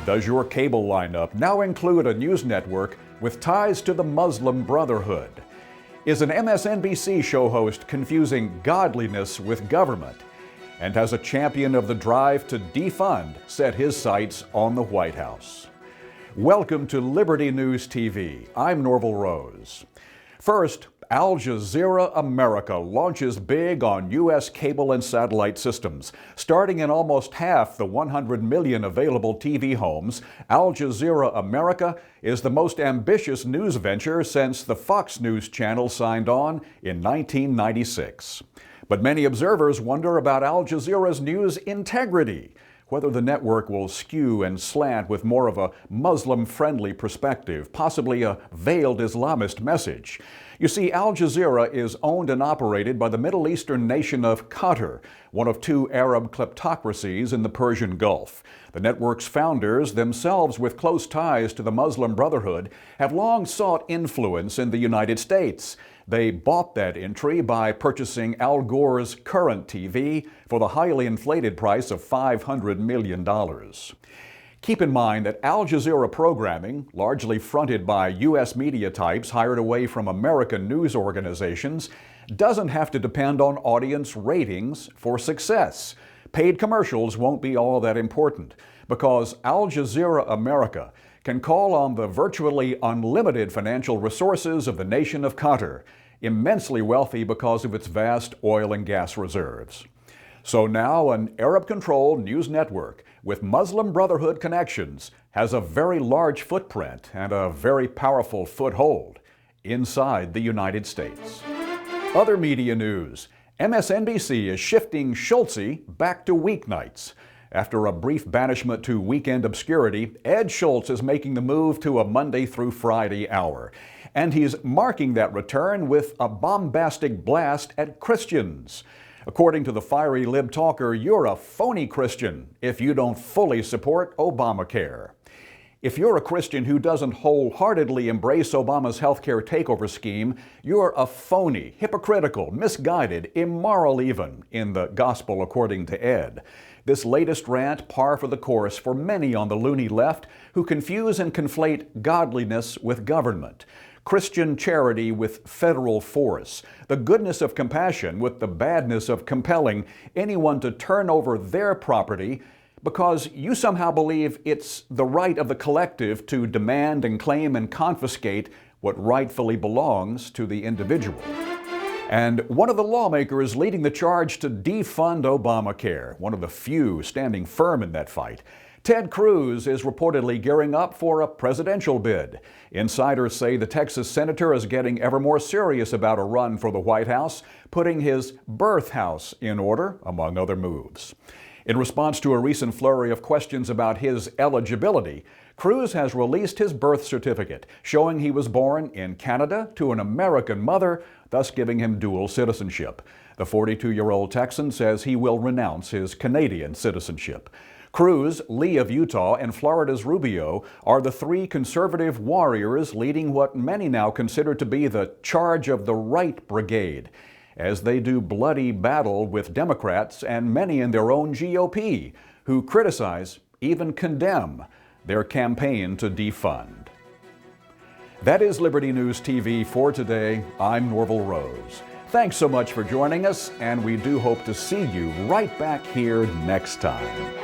Does your cable lineup now include a news network with ties to the Muslim Brotherhood? Is an MSNBC show host confusing godliness with government? And has a champion of the drive to defund set his sights on the White House? Welcome to Liberty News TV. I'm Norvell Rose. First, Al Jazeera America launches big on U.S. cable and satellite systems. Starting in almost half the 100 million available TV homes, Al Jazeera America is the most ambitious news venture since the Fox News channel signed on in 1996. But many observers wonder about Al Jazeera's news integrity, whether the network will skew and slant with more of a Muslim-friendly perspective, possibly a veiled Islamist message. You see, Al Jazeera is owned and operated by the Middle Eastern nation of Qatar, one of two Arab kleptocracies in the Persian Gulf. The network's founders, themselves with close ties to the Muslim Brotherhood, have long sought influence in the United States. They bought that entry by purchasing Al Gore's Current TV for the highly inflated price of $500 million. Keep in mind that Al Jazeera programming, largely fronted by U.S. media types hired away from American news organizations, doesn't have to depend on audience ratings for success. Paid commercials won't be all that important because Al Jazeera America can call on the virtually unlimited financial resources of the nation of Qatar, immensely wealthy because of its vast oil and gas reserves. So now an Arab-controlled news network with Muslim Brotherhood connections has a very large footprint and a very powerful foothold inside the United States. Other media news. MSNBC is shifting Schultzy back to weeknights. After a brief banishment to weekend obscurity, Ed Schultz is making the move to a Monday through Friday hour. And he's marking that return with a bombastic blast at Christians. According to the fiery lib talker, you're a phony Christian if you don't fully support Obamacare. If you're a Christian who doesn't wholeheartedly embrace Obama's healthcare takeover scheme, you're a phony, hypocritical, misguided, immoral even, in the gospel according to Ed. This latest rant par for the course for many on the loony left who confuse and conflate godliness with government, Christian charity with federal force, the goodness of compassion with the badness of compelling anyone to turn over their property because you somehow believe it's the right of the collective to demand and claim and confiscate what rightfully belongs to the individual. And one of the lawmakers leading the charge to defund Obamacare, one of the few standing firm in that fight, Ted Cruz, is reportedly gearing up for a presidential bid. Insiders say the Texas senator is getting ever more serious about a run for the White House, putting his birth house in order, among other moves. In response to a recent flurry of questions about his eligibility, Cruz has released his birth certificate, showing he was born in Canada to an American mother, thus giving him dual citizenship. The 42-year-old Texan says he will renounce his Canadian citizenship. Cruz, Lee of Utah, and Florida's Rubio are the three conservative warriors leading what many now consider to be the charge of the right brigade, as they do bloody battle with Democrats and many in their own GOP, who criticize, even condemn, their campaign to defund. That is Liberty News TV for today. I'm Norvell Rose. Thanks so much for joining us, and we do hope to see you right back here next time.